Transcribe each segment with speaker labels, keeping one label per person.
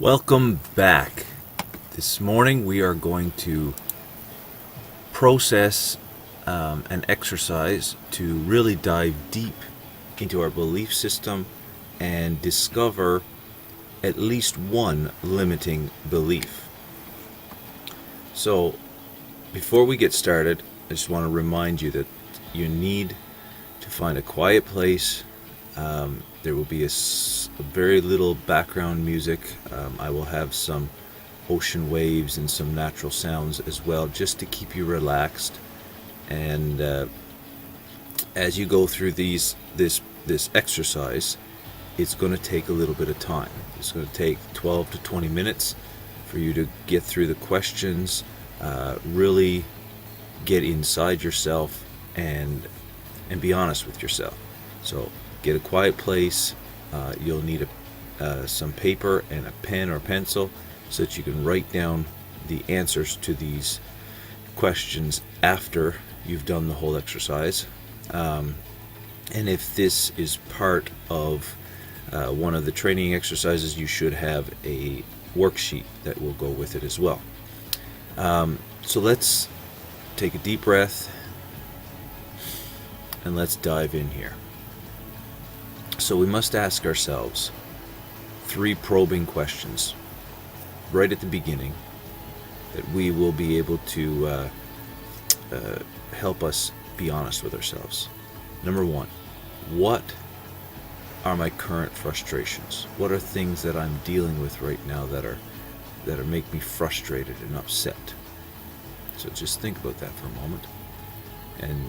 Speaker 1: Welcome back. This morning we are going to process an exercise to really dive deep into our belief system and discover at least one limiting belief. So before we get started, I just want to remind you that you need to find a quiet place. There will be a very little background music. I will have some ocean waves and some natural sounds as well, just to keep you relaxed. And as you go through this exercise, it's going to take a little bit of time. It's going to take 12 to 20 minutes for you to get through the questions, really get inside yourself and be honest with yourself. So get a quiet place. You'll need some paper and a pen or pencil so that you can write down the answers to these questions after you've done the whole exercise. And if this is part of one of the training exercises, you should have a worksheet that will go with it as well. So let's take a deep breath and let's dive in here. So we must ask ourselves 3 probing questions right at the beginning that we will be able to help us be honest with ourselves. Number 1, what are my current frustrations? What are things that I'm dealing with right now that are make me frustrated and upset? So just think about that for a moment. And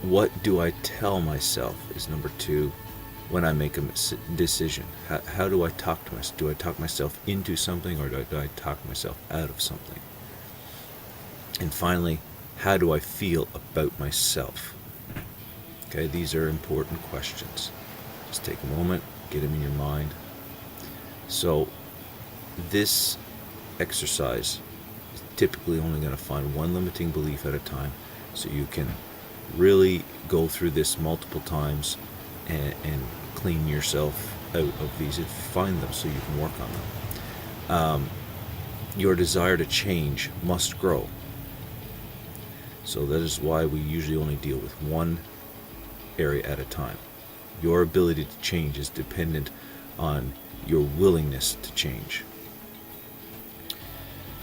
Speaker 1: what do I tell myself is number 2 when I make a decision. How do I talk to myself? Do I talk myself into something, or do I talk myself out of something? And finally, how do I feel about myself? Okay, these are important questions. Just take a moment, get them in your mind. So this exercise is typically only going to find one limiting belief at a time, so you can really go through this multiple times and clean yourself out of these and find them so you can work on them. Your desire to change must grow. So that is why we usually only deal with one area at a time. Your ability to change is dependent on your willingness to change.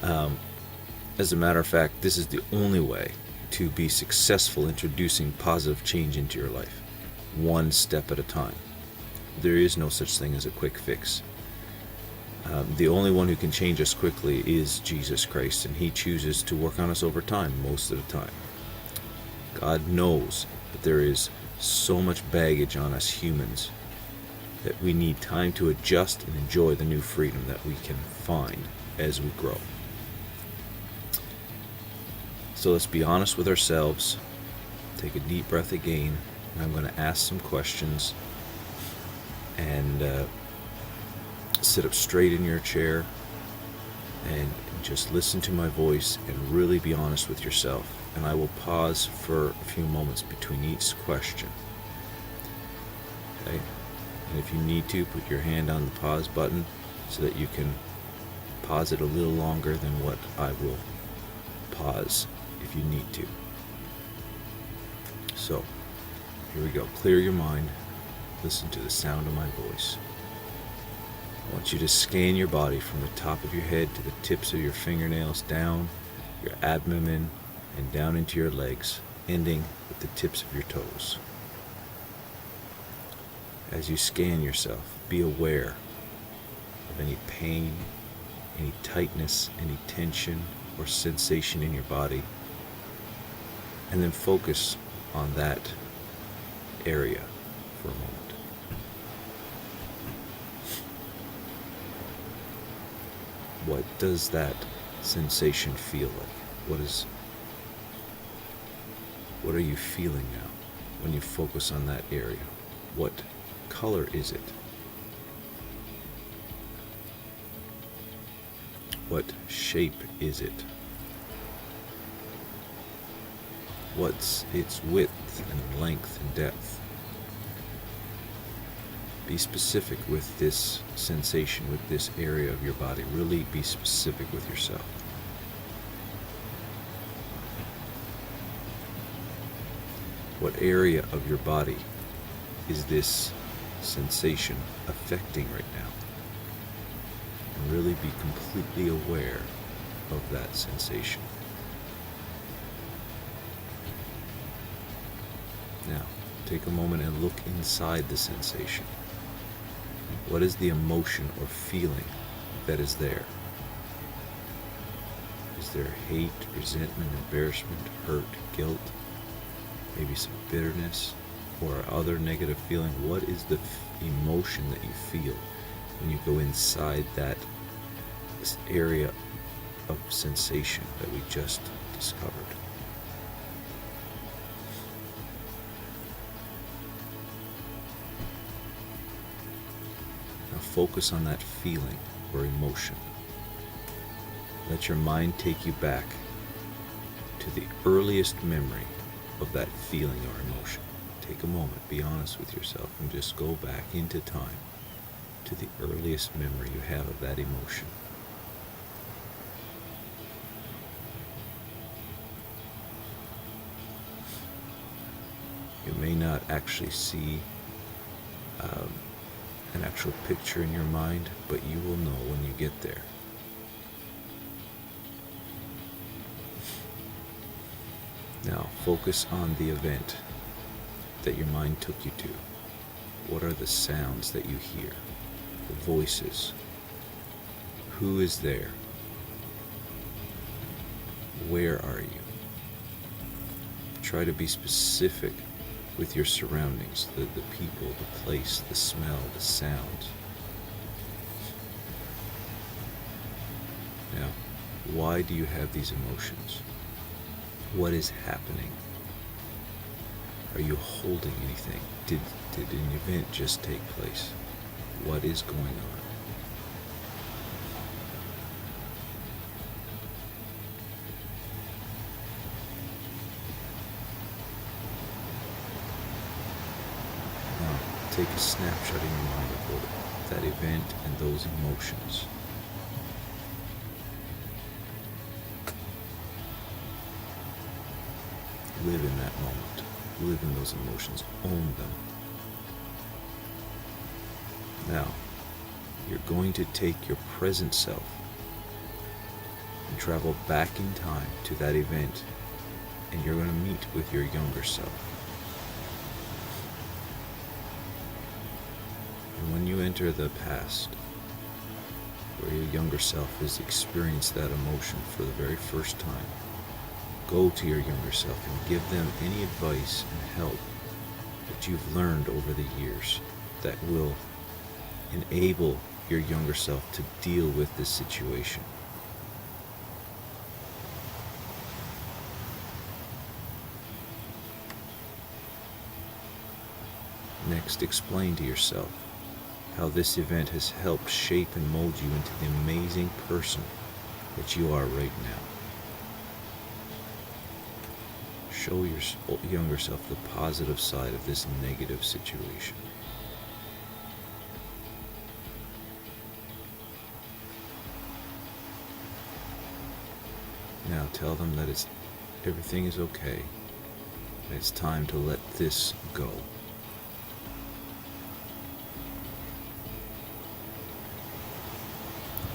Speaker 1: As a matter of fact, this is the only way to be successful introducing positive change into your life, one step at a time. There is no such thing as a quick fix. The only one who can change us quickly is Jesus Christ, and He chooses to work on us over time, most of the time. God knows that there is so much baggage on us humans that we need time to adjust and enjoy the new freedom that we can find as we grow. So let's be honest with ourselves. Take a deep breath again. And I'm going to ask some questions. And sit up straight in your chair. And just listen to my voice and really be honest with yourself. And I will pause for a few moments between each question. Okay? And if you need to, put your hand on the pause button so that you can pause it a little longer than what I will pause if you need to. So, here we go. Clear your mind. Listen to the sound of my voice. I want you to scan your body from the top of your head to the tips of your fingernails, down your abdomen, and down into your legs, ending with the tips of your toes. As you scan yourself, be aware of any pain, any tightness, any tension or sensation in your body, and then focus on that area for a moment. What does that sensation feel like? What are you feeling now when you focus on that area? What color is it? What shape is it? What's its width and length and depth? Be specific with this sensation, with this area of your body. Really be specific with yourself. What area of your body is this sensation affecting right now? And really be completely aware of that sensation. Now, take a moment and look inside the sensation. What is the emotion or feeling that is there? Is there hate, resentment, embarrassment, hurt, guilt, maybe some bitterness, or other negative feeling? What is the emotion that you feel when you go inside this area of sensation that we just discovered? Now focus on that feeling or emotion. Let your mind take you back to the earliest memory of that feeling or emotion. Take a moment, be honest with yourself, and just go back into time to the earliest memory you have of that emotion. You may not actually see an actual picture in your mind, but you will know when you get there. Now, focus on the event that your mind took you to. What are the sounds that you hear? The voices? Who is there? Where are you? Try to be specific with your surroundings, the people, the place, the smell, the sounds. Now, why do you have these emotions? What is happening? Are you holding anything? Did an event just take place? What is going on? Now, take a snapshot in your mind of that event and those emotions. Live in that moment. Live in those emotions. Own them. Now, you're going to take your present self and travel back in time to that event, and you're going to meet with your younger self. And when you enter the past, where your younger self has experienced that emotion for the very first time, go to your younger self and give them any advice and help that you've learned over the years that will enable your younger self to deal with this situation. Next, explain to yourself how this event has helped shape and mold you into the amazing person that you are right now. Show your younger self the positive side of this negative situation. Now tell them that everything is okay, and it's time to let this go.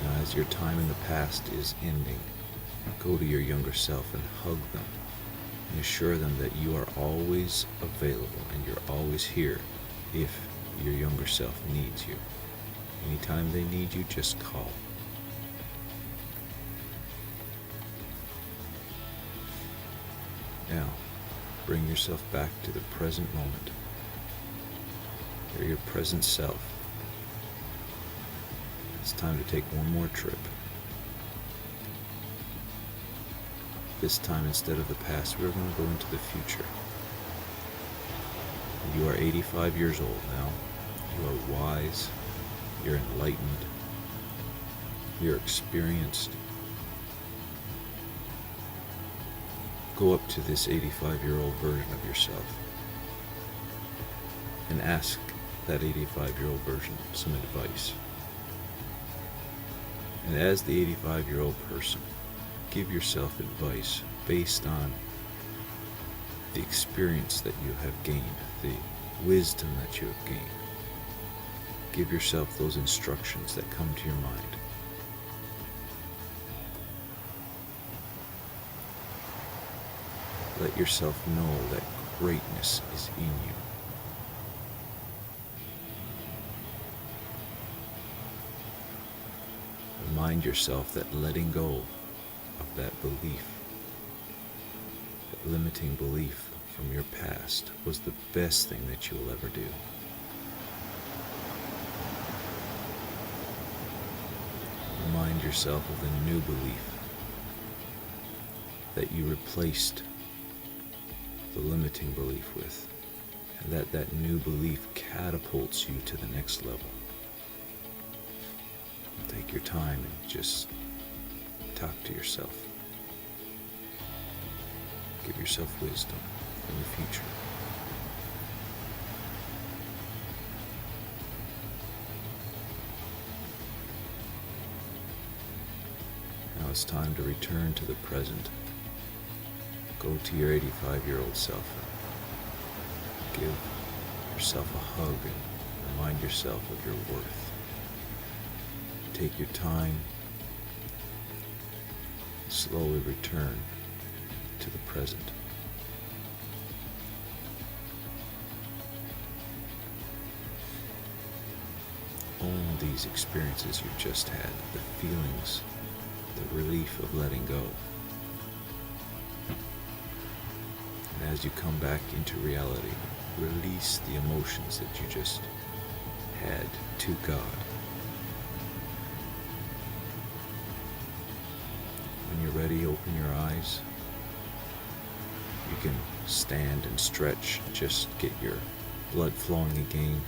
Speaker 1: Now, as your time in the past is ending, go to your younger self and hug them. And assure them that you are always available and you're always here if your younger self needs you. Anytime they need you, just call. Now, bring yourself back to the present moment. You're your present self. It's time to take one more trip. This time, instead of the past, we're going to go into the future. You are 85 years old now. You are wise. You're enlightened. You're experienced. Go up to this 85-year-old version of yourself and ask that 85-year-old version some advice. And as the 85-year-old person, give yourself advice based on the experience that you have gained, the wisdom that you have gained. Give yourself those instructions that come to your mind. Let yourself know that greatness is in you. Remind yourself that letting go of that belief, that limiting belief from your past, was the best thing that you will ever do. Remind yourself of the new belief that you replaced the limiting belief with, and that new belief catapults you to the next level. Take your time and just talk to yourself. Give yourself wisdom in the future. Now it's time to return to the present. Go to your 85-year-old self. Give yourself a hug and remind yourself of your worth. Take your time, slowly return to the present. Own these experiences you've just had, the feelings, the relief of letting go. And as you come back into reality, release the emotions that you just had to God. When you're ready, open your eyes. You can stand and stretch, just get your blood flowing again.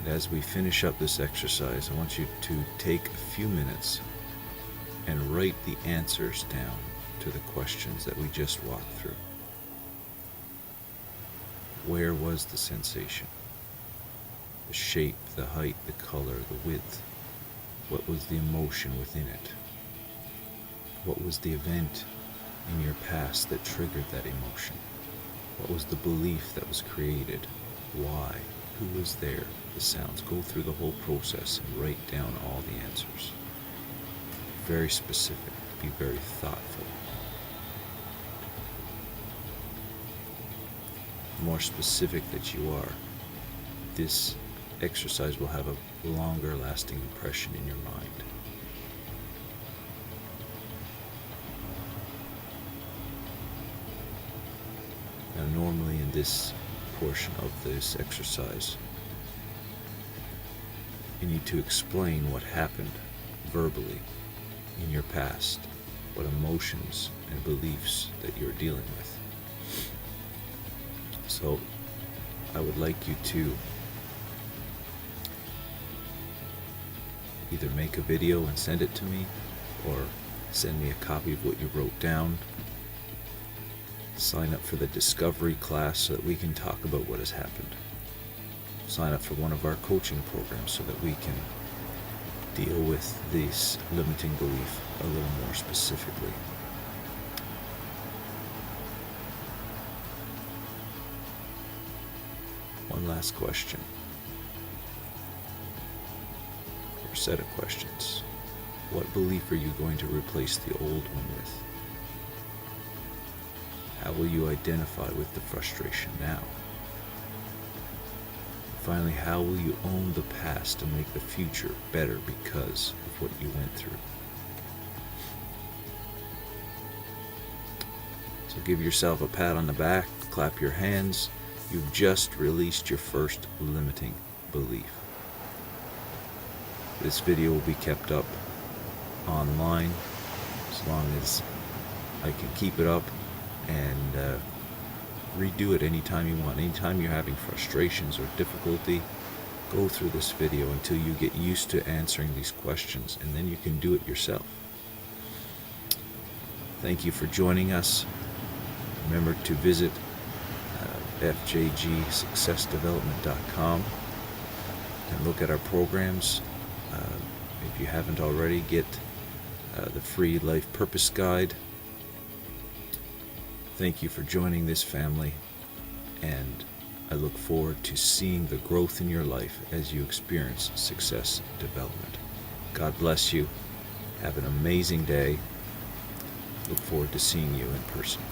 Speaker 1: And as we finish up this exercise, I want you to take a few minutes and write the answers down to the questions that we just walked through. Where was the sensation? The shape, the height, the color, the width. What was the emotion within it? What was the event in your past that triggered that emotion? What was the belief that was created? Why? Who was there? The sounds. Go through the whole process and write down all the answers. Be very specific. Be very thoughtful. The more specific that you are, this exercise will have a longer lasting impression in your mind. Now, normally in this portion of this exercise, you need to explain what happened verbally in your past, what emotions and beliefs that you're dealing with. So, I would like you to either make a video and send it to me, or send me a copy of what you wrote down. Sign up for the discovery class so that we can talk about what has happened. Sign up for one of our coaching programs so that we can deal with this limiting belief a little more specifically. One last question, or set of questions. What belief are you going to replace the old one with? How will you identify with the frustration now? Finally, how will you own the past and make the future better because of what you went through? So give yourself a pat on the back, clap your hands. You've just released your first limiting belief. This video will be kept up online as long as I can keep it up, and redo it anytime you want. Anytime you're having frustrations or difficulty, go through this video until you get used to answering these questions, and then you can do it yourself. Thank you for joining us. Remember to visit FJGSuccessDevelopment.com and look at our programs. If you haven't already, get the free Life Purpose Guide. Thank you for joining this family, and I look forward to seeing the growth in your life as you experience success development. God bless you. Have an amazing day. Look forward to seeing you in person.